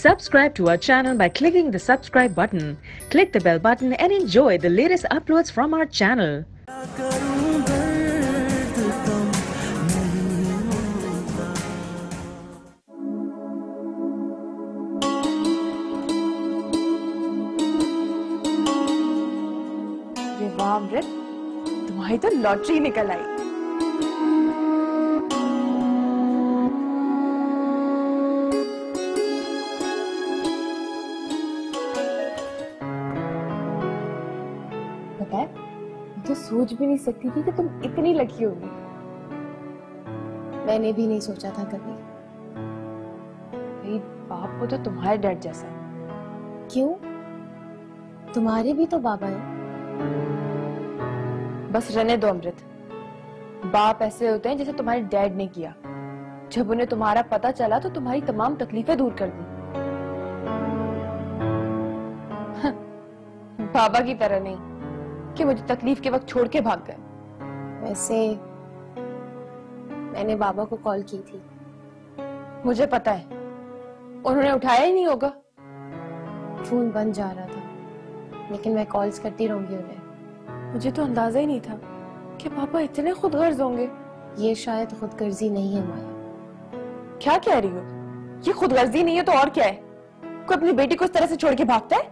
Subscribe to our channel by clicking the subscribe button. Click the bell button and enjoy the latest uploads from our channel. वाह अमृत, तुम्हारी तो lottery निकल आई। पता है, मैं तो सोच भी नहीं सकती थी कि तुम इतनी लकी होगी। मैंने भी नहीं सोचा था कभी। भाई बाप को तो तुम्हारे डैड जैसा है। क्यों? तुम्हारे भी तो बाबा है। बस रहने दो अमृत। बाप ऐसे होते हैं जैसे तुम्हारे डैड ने किया। जब उन्हें तुम्हारा पता चला तो तुम्हारी तमाम तकलीफें दूर कर दी। बाबा की तरह नहीं कि मुझे तकलीफ के वक्त छोड़ के भाग गए। वैसे मैंने बाबा को कॉल की थी। मुझे पता है, उन्होंने उठाया ही नहीं होगा। फोन बंद जा रहा था, लेकिन मैं कॉल्स करती रहूंगी उन्हें। मुझे तो अंदाजा ही नहीं था कि पापा इतने खुदगर्ज होंगे। ये शायद खुदगर्जी नहीं है माया। क्या कह रही हो? ये खुदगर्जी नहीं है तो और क्या है? कोई अपनी बेटी को इस तरह से छोड़ के भागता है?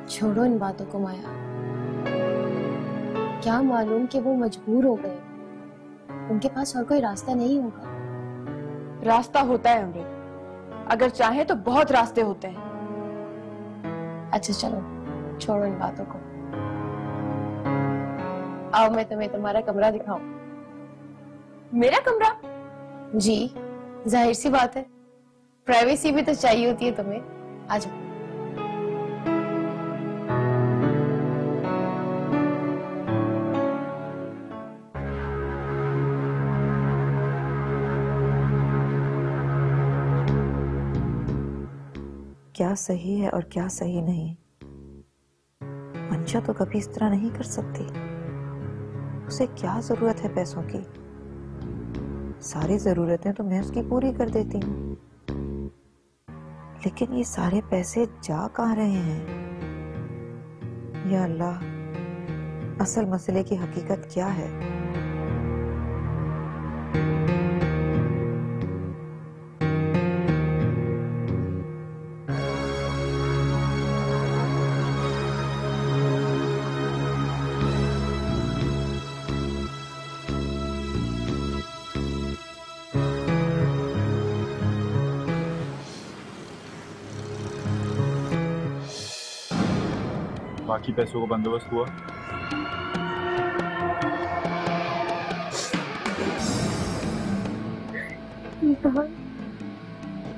छोड़ो इन बातों को माया। क्या मालूम कि वो मजबूर हो गए, उनके पास और कोई रास्ता नहीं होगा। रास्ता होता है अमृत, अगर चाहे तो बहुत रास्ते होते हैं। अच्छा चलो छोड़ो इन बातों को। आओ मैं तुम्हें तुम्हारा कमरा दिखाऊं। मेरा कमरा? जी, जाहिर सी बात है, प्राइवेसी भी तो चाहिए होती है तुम्हें। आ जाओ। क्या सही है और क्या सही नहीं, मंशा तो कभी इस तरह नहीं कर सकती। उसे क्या जरूरत है पैसों की? सारी जरूरतें तो मैं उसकी पूरी कर देती हूँ, लेकिन ये सारे पैसे जा कहाँ रहे हैं? या अल्लाह, असल मसले की हकीकत क्या है? बाकी पैसों का बंदोबस्त हुआ?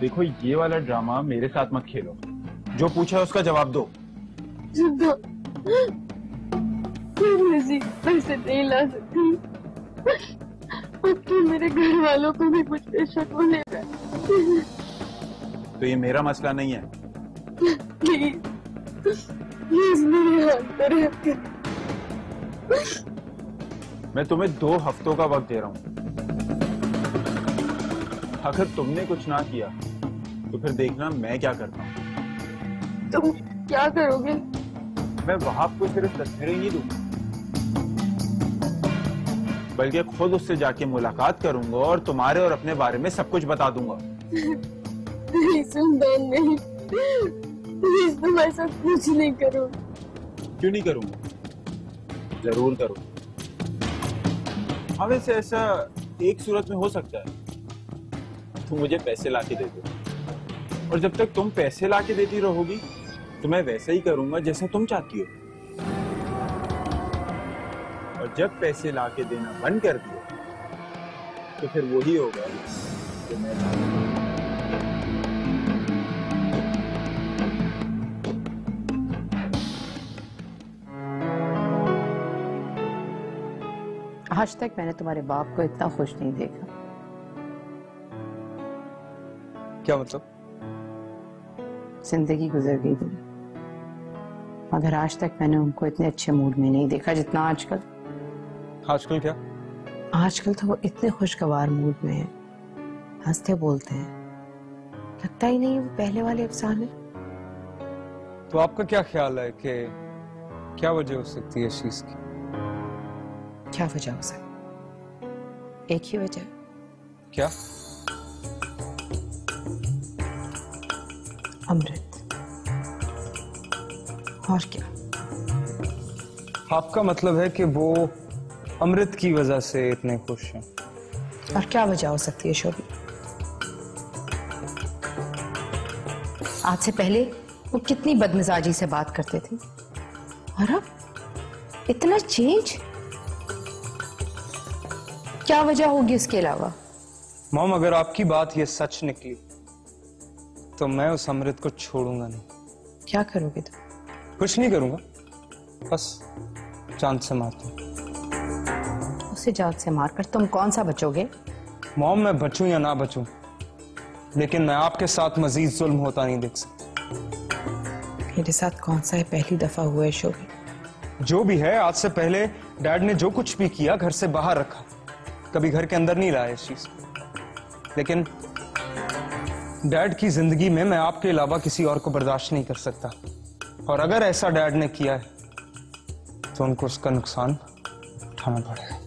देखो, ये वाला ड्रामा मेरे साथ मत खेलो। जो पूछा है उसका जवाब दो। पैसे नहीं ला सकती। अब तो मेरे घर वालों को भी कुछ पे शक होने लगा। तो ये मेरा मसला नहीं है। मैं तुम्हें 2 हफ्तों का वक्त दे रहा हूं। अगर तुमने कुछ ना किया तो फिर देखना मैं क्या करता हूं। तुम क्या करोगे? मैं वहाब को सिर्फ तस्वीरें नहीं दूंगा, बल्कि खुद उससे जाके मुलाकात करूंगा और तुम्हारे और अपने बारे में सब कुछ बता दूंगा। सुल्तान नहीं, प्लीज तुम ऐसा कुछ नहीं करो। क्यों नहीं करूंगा? जरूर करो। हाँ, वैसे ऐसा एक सूरत में हो सकता है, तुम मुझे पैसे लाके दे दो, और जब तक तुम पैसे लाके देती रहोगी तो मैं वैसा ही करूंगा जैसा तुम चाहती हो। और जब पैसे लाके देना बंद कर दिया तो फिर वही होगा जो मैं चाहता हूं। आज तक मैंने तुम्हारे बाप को इतना खुश नहीं देखा। क्या मतलब? जिंदगी गुजर गई थी, मगर आज तक मैंने उनको इतने अच्छे मूड में नहीं देखा जितना आजकल। आजकल क्या? आजकल तो वो इतने खुशगवार मूड में हैं, हंसते बोलते हैं लगता ही नहीं वो पहले वाले अफसाने। तो आपका क्या ख्याल है कि क्या वजह हो सकती है इस चीज की? क्या वजह हो सकती? एक ही वजह। क्या? अमृत। और क्या? आपका मतलब है कि वो अमृत की वजह से इतने खुश हैं? और क्या वजह हो सकती है शोभी? आज से पहले वो कितनी बदमिजाजी से बात करते थे और अब इतना चेंज। क्या वजह होगी इसके अलावा? मॉम, अगर आपकी बात ये सच निकली तो मैं उस अमृत को छोड़ूंगा नहीं। क्या करोगे तुम? कुछ नहीं करूंगा, बस जान से मारता हूं। उसे जान से मारकर तुम कौन सा बचोगे? मॉम, मैं बचूं या ना बचूं, लेकिन मैं आपके साथ मजीद जुल्म होता नहीं देख सकता। मेरे साथ कौन सा है पहली दफा हुआ है शोभी? जो भी है, आज से पहले डैड ने जो कुछ भी किया घर से बाहर रखा, कभी घर के अंदर नहीं लाया इस चीज को। लेकिन डैड की जिंदगी में मैं आपके अलावा किसी और को बर्दाश्त नहीं कर सकता, और अगर ऐसा डैड ने किया है तो उनको उसका नुकसान उठाना पड़ेगा।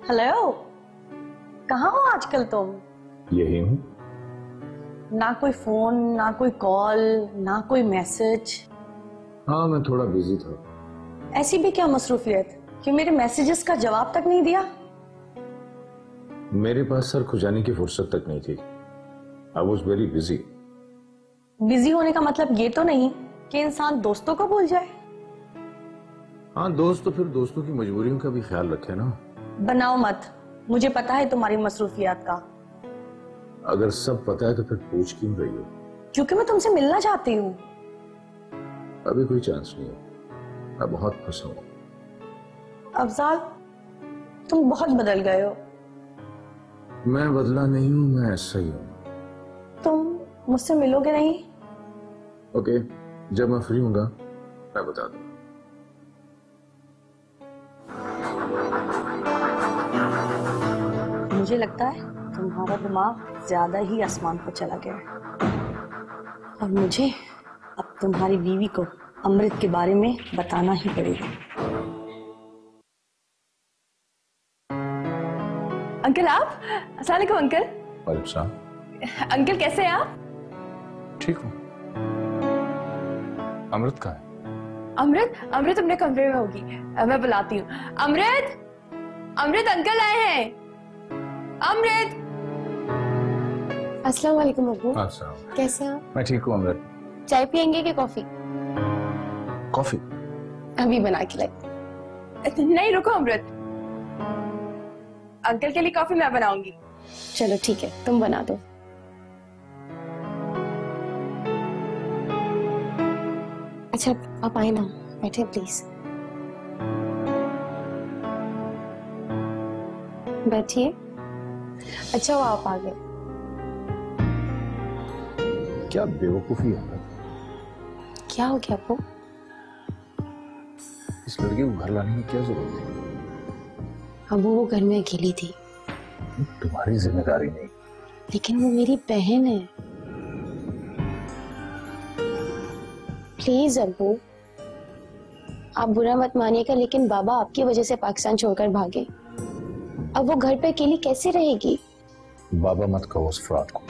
हेलो, कहाँ हो आजकल तुम? यही हूँ। ना कोई फोन, ना कोई कॉल, ना कोई मैसेज। हाँ, मैं थोड़ा बिजी था। ऐसी भी क्या मसरूफियत कि मेरे मैसेजेस का जवाब तक नहीं दिया? मेरे पास सर खुजाने की फुर्सत तक नहीं थी। I was very busy. Busy होने का मतलब ये तो नहीं कि इंसान दोस्तों को भूल जाए। हाँ, दोस्त तो फिर दोस्तों की मजबूरियों का भी ख्याल रखे ना। बनाओ मत, मुझे पता है तुम्हारी मसरूफियात का। अगर सब पता है तो फिर पूछ क्यों रही हो? क्योंकि मैं तुमसे मिलना चाहती हूँ। अभी कोई चांस नहीं है, मैं बहुत खुश हूँ। अफजाल, तुम बहुत बदल गए हो। मैं बदला नहीं हूँ, मैं ऐसा ही हूँ। तुम मुझसे मिलोगे नहीं? ओके, जब मैं फ्री हूँगा मैं बता दूंगा। मुझे लगता है तुम्हारा दिमाग ज्यादा ही आसमान पर चला गया है और मुझे अब तुम्हारी बीवी को अमृत के बारे में बताना ही पड़ेगा। अंकल आप? अस्सलाम वालेकुम अंकल। वालेकुम सलाम। अंकल कैसे हैं आप? ठीक हूँ। अमृत कहाँ है? अमृत अपने कमरे में होगी, मैं बुलाती हूँ। अमृत, अमृत अंकल आए हैं। अमृत। अस्सलाम वालेकुम अब्बू। अस्सलाम। कैसे हैं आप? मैं ठीक हूँ अमृत। चाय पियेंगे कि कॉफी? कॉफी अभी बना के लाई। नहीं रुको अमृत, अंकल के लिए कॉफी मैं बनाऊंगी। चलो ठीक है, तुम बना दो। अच्छा आप आए ना, बैठे प्लीज। बैठिए। अच्छा वो आप आ गए। क्या बेवकूफी है। क्या हो गया आपको? इस लड़की को घर लाने की क्या जरूरत है? अब वो घर में अकेली थी। तुम्हारी जिम्मेदारी नहीं। लेकिन वो मेरी बहन है। प्लीज अब्बू, आप बुरा मत मानिएगा, लेकिन बाबा आपकी वजह से पाकिस्तान छोड़कर भागे। अब वो घर पे अकेली कैसे रहेगी? बाबा मत कहो उस फ्रॉड को।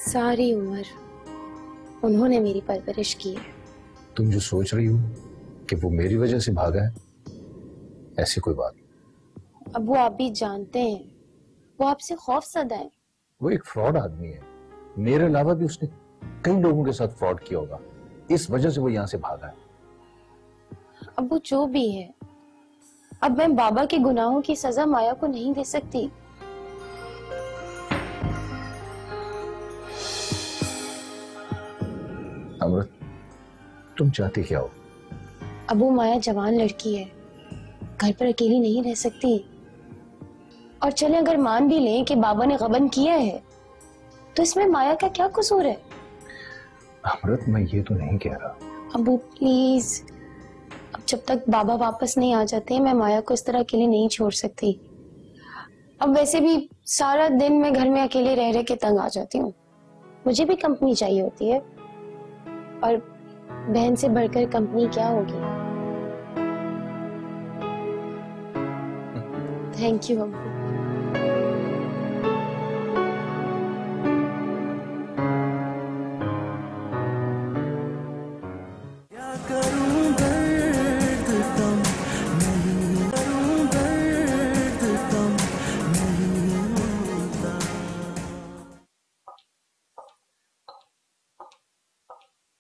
सारी उम्र उन्होंने मेरी परवरिश की है। तुम जो सोच रही हो कि वो मेरी वजह से भागा है, ऐसी कोई बात नहीं। अब वो आप भी जानते हैं, वो आपसे खौफजदा है। वो एक फ्रॉड आदमी है। मेरे अलावा भी उसने कई लोगों के साथ फ्रॉड किया होगा, इस वजह से वो यहाँ से भागा है। अब वो जो भी है, अब मैं बाबा के गुनाहों की सजा माया को नहीं दे सकती। अमृत, तुम चाहती क्या हो? अब वो माया जवान लड़की है, घर पर अकेली नहीं रह सकती। और चले अगर मान भी लें कि बाबा ने गबन किया है, तो इसमें माया का क्या कसूर है? अमृत, मैं ये तो नहीं कह रहा। अबू प्लीज, अब जब तक बाबा वापस नहीं आ जाते मैं माया को इस तरह अकेले नहीं छोड़ सकती। अब वैसे भी सारा दिन मैं घर में अकेले रह रह के तंग आ जाती हूँ, मुझे भी कंपनी चाहिए होती है, और बहन से बढ़कर कंपनी क्या होगी। Thank you Abu.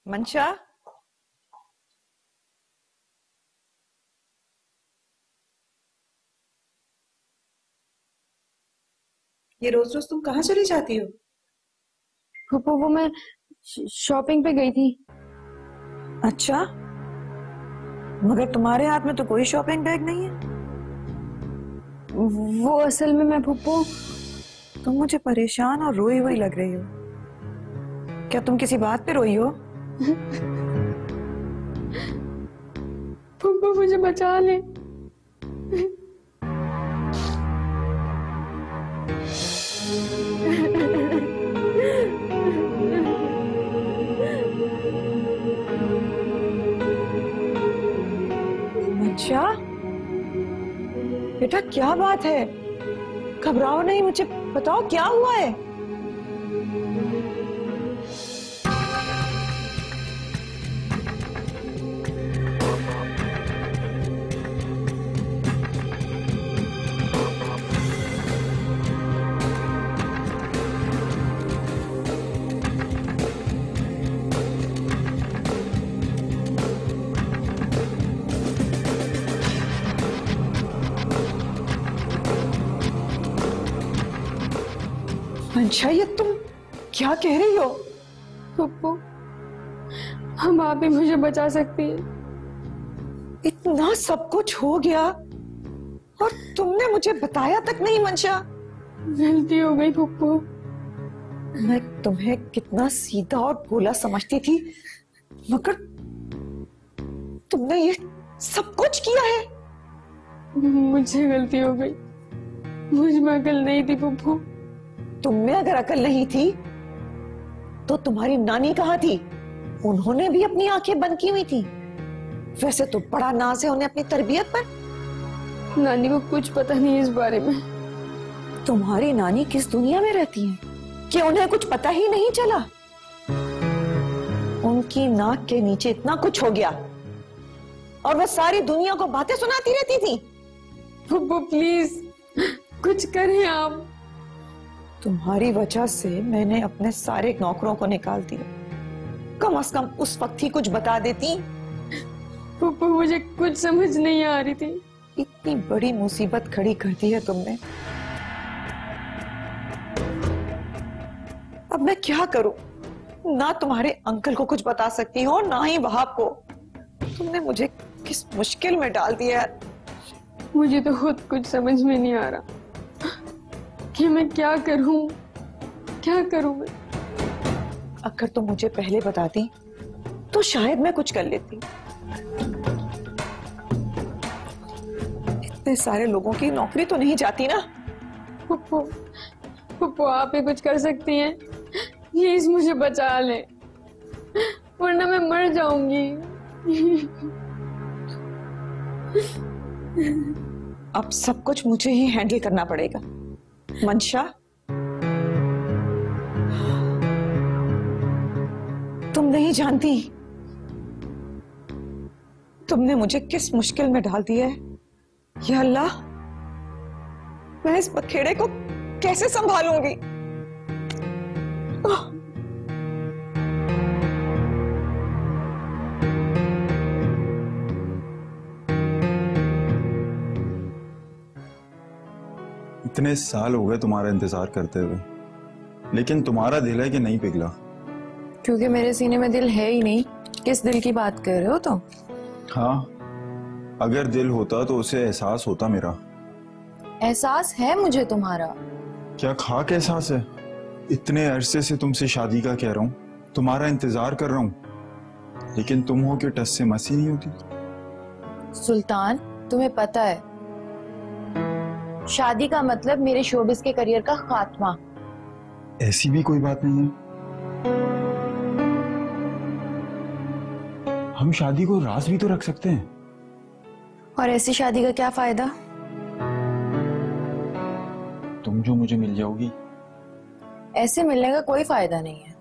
मंशा, ये रोज रोज तुम कहाँ चली जाती हो? फूफू वो मैं शॉपिंग पे गई थी। अच्छा, मगर तुम्हारे हाथ में तो कोई शॉपिंग बैग नहीं है। वो असल में मैं फूफू, तुम मुझे परेशान और रोई हुई लग रही हो। क्या तुम किसी बात पे रोई हो? फूफू मुझे बचा ले। मंशा, बेटा क्या बात है? घबराओ नहीं, मुझे बताओ क्या हुआ है? मंशा, ये तुम क्या कह रही हो? फूफू, हम आप ही मुझे बचा सकती हैं। इतना सब कुछ हो गया और तुमने मुझे बताया तक नहीं। मंशा, गलती हो गई फूफू। मैं तुम्हें कितना सीधा और भोला समझती थी, मगर तुमने ये सब कुछ किया है। मुझे गलती हो गई, मुझ में अकल नहीं थी फूफू। तुमने अगर अकल नहीं थी तो तुम्हारी नानी कहाँ थी? उन्होंने भी अपनी आंखें बंद की हुई थी। वैसे तो बड़ा नाज है उन्हें अपनी तरबियत पर। नानी को कुछ पता नहीं इस बारे में। तुम्हारी नानी किस दुनिया में रहती हैं कि उन्हें कुछ पता ही नहीं चला? उनकी नाक के नीचे इतना कुछ हो गया और वह सारी दुनिया को बातें सुनाती रहती थी। फूफू प्लीज कुछ करें आप। तुम्हारी वजह से मैंने अपने सारे नौकरों को निकाल दिया। कम से कम उस वक्त ही कुछ बता देती। फूफू मुझे कुछ समझ नहीं आ रही थी। इतनी बड़ी मुसीबत खड़ी कर दी है तुमने। अब मैं क्या करूं? ना तुम्हारे अंकल को कुछ बता सकती हो, ना ही वहाब को। तुमने मुझे किस मुश्किल में डाल दिया है। मुझे तो खुद कुछ समझ में नहीं आ रहा कि मैं क्या करूं, क्या करूं मैं। अगर तुम मुझे पहले बताती तो शायद मैं कुछ कर लेती। इतने सारे लोगों की नौकरी तो नहीं जाती ना। फूफू, फूफू आप ही कुछ कर सकती हैं। प्लीज मुझे बचा ले, वरना मैं मर जाऊंगी। अब सब कुछ मुझे ही हैंडल करना पड़ेगा। मंशा, तुम नहीं जानती तुमने मुझे किस मुश्किल में डाल दिया है। या अल्लाह, मैं इस बखेड़े को कैसे संभालूंगी? इतने साल हो गए तुम्हारा इंतजार करते हुए, लेकिन तुम्हारा दिल है कि नहीं पिघला? क्योंकि मेरे सीने में दिल है ही नहीं। किस दिल की बात कर रहे हो तुम? हाँ, अगर दिल होता तो उसे एहसास होता मेरा। एहसास है मुझे तुम्हारा। क्या खाक एहसास है? इतने अरसे से तुमसे शादी का कह रहा हूँ, तुम्हारा इंतजार कर रहा हूँ, लेकिन तुम हो कि टस से मसी नहीं होती। सुल्तान, तुम्हें पता है शादी का मतलब मेरे शोबिस के करियर का खात्मा। ऐसी भी कोई बात नहीं है। हम शादी को राज भी तो रख सकते हैं। और ऐसी शादी का क्या फायदा? तुम जो मुझे मिल जाओगी। ऐसे मिलने का कोई फायदा नहीं है।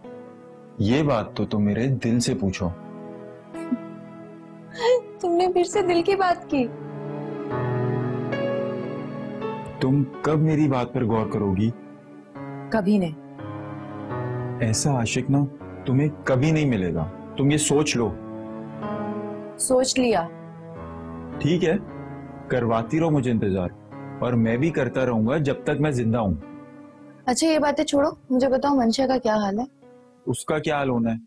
ये बात तो तुम मेरे दिल से पूछो। तुमने फिर से दिल की बात की। तुम कब मेरी बात पर गौर करोगी? कभी नहीं। ऐसा आशिक ना तुम्हें कभी नहीं मिलेगा, तुम ये सोच लो। सोच लिया। ठीक है, करवाती रहो मुझे इंतजार, और मैं भी करता रहूंगा जब तक मैं जिंदा हूं। अच्छा ये बातें छोड़ो, मुझे बताओ मंशा का क्या हाल है? उसका क्या हाल होना है,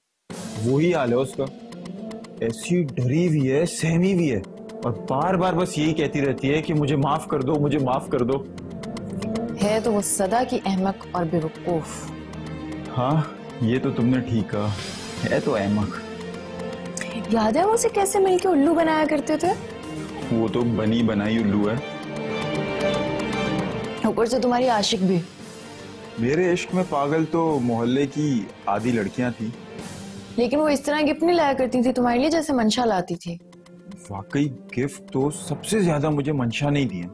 वही हाल है उसका। ऐसी डरी हुई है, सहमी हुई है, और बार बार बस यही कहती रहती है कि मुझे माफ कर दो, मुझे माफ कर दो। है तो वो सदा की अहमक और बेवकूफ। हाँ, ये तो तुमने ठीक कहा, है तो अहमक। याद है वो उसे कैसे मिलके उल्लू बनाया करते थे? वो तो बनी बनाई उल्लू है। ऊपर से तुम्हारी आशिक भी। मेरे इश्क में पागल तो मोहल्ले की आधी लड़कियां थी। लेकिन वो इस तरह गिफ्ट नहीं लाया करती थी तुम्हारे लिए जैसे मंशा लाती थी। वाकई गिफ्ट तो सबसे ज्यादा मुझे मंशा नहीं दिए।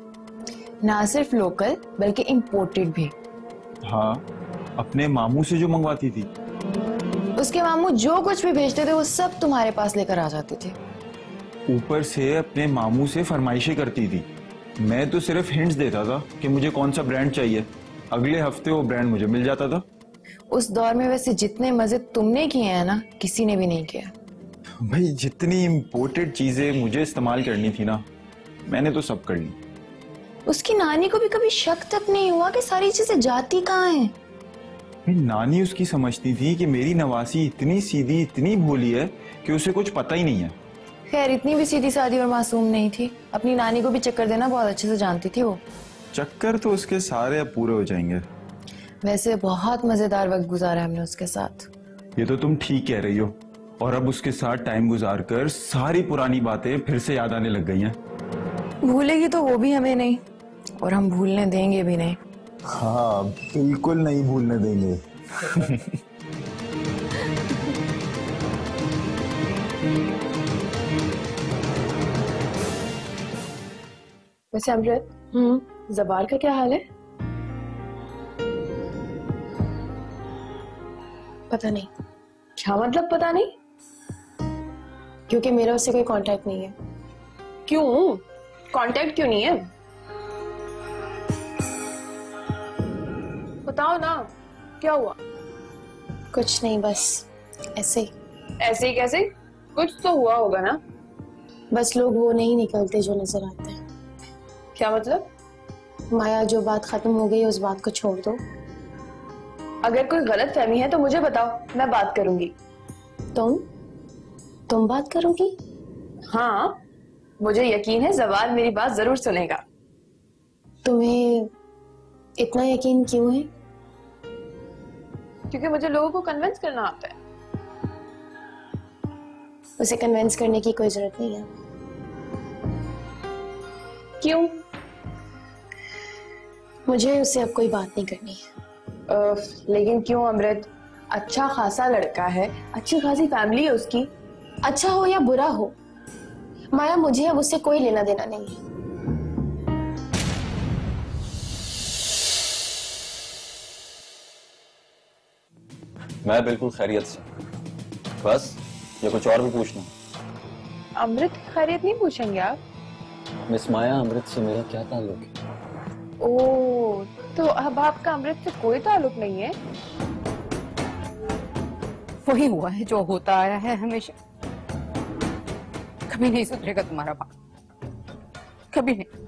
ना सिर्फ लोकल बल्कि इम्पोर्टेड भी। हाँ, अपने मामू से जो मंगवाती थी। उसके मामू जो कुछ भी भेजते थे वो सब तुम्हारे पास लेकर आ जाते थे। ऊपर से अपने मामू से फरमाइशें करती थी। मैं तो सिर्फ हिंट्स देता था कि मुझे कौन सा ब्रांड चाहिए, अगले हफ्ते वो ब्रांड मुझे मिल जाता था। उस दौर में वैसे जितने मजे तुमने किए हैं ना, किसी ने भी नहीं किया। भाई, जितनी इम्पोर्टेड चीजें मुझे इस्तेमाल करनी थी ना, मैंने तो सब कर ली। उसकी नानी को भी कभी शक तक नहीं हुआ कि सारी चीजें जाती कहाँ हैं? नानी उसकी समझती थी कि मेरी नवासी इतनी सीधी, इतनी भोली है कि उसे कुछ पता ही नहीं है। खैर, इतनी भी सीधी सादी और मासूम नहीं थी। अपनी नानी को भी चक्कर देना बहुत अच्छे से जानती थी वो। चक्कर तो उसके सारे अब पूरे हो जाएंगे। वैसे बहुत मजेदार वक्त गुजारा हमने उसके साथ। ये तो तुम ठीक कह रही हो, और अब उसके साथ टाइम गुजार कर सारी पुरानी बातें फिर से याद आने लग गई हैं। भूलेगी तो वो भी हमें नहीं, और हम भूलने देंगे भी नहीं। हाँ, बिल्कुल नहीं भूलने देंगे। वैसे अमृत, जबार का क्या हाल है? पता नहीं। क्या मतलब पता नहीं? क्योंकि मेरा उससे कोई कांटेक्ट नहीं है। क्यों? कांटेक्ट क्यों नहीं है? बताओ ना, क्या हुआ? कुछ नहीं, बस ऐसे ही। ऐसे ही कैसे? कुछ तो हुआ होगा ना। बस लोग वो नहीं निकलते जो नजर आते हैं। क्या मतलब? माया, जो बात खत्म हो गई उस बात को छोड़ दो। अगर कोई गलत फहमी है तो मुझे बताओ, मैं बात करूंगी। तुम बात करोगी? हाँ, मुझे यकीन है जवार मेरी बात जरूर सुनेगा। तुम्हें इतना यकीन क्यों है? क्योंकि मुझे लोगों को कन्विंस करना आता है। उसे कन्विंस करने की कोई जरूरत नहीं है। क्यों? मुझे उससे अब कोई बात नहीं करनी है। लेकिन क्यों अमृत? अच्छा खासा लड़का है, अच्छी खासी फैमिली है उसकी। अच्छा हो या बुरा हो माया, मुझे अब उससे कोई लेना देना नहीं है। मैं बिल्कुल खैरियत से। बस ये कुछ और भी पूछना? अमृत की खैरियत नहीं पूछेंगे आप? मिस माया, अमृत से मेरा क्या ताल्लुक है? ओह, तो अब आपका अमृत से कोई ताल्लुक नहीं है? वही हुआ है जो होता आया है हमेशा। कभी नहीं सुधरेगा तुम्हारा बाप, कभी नहीं।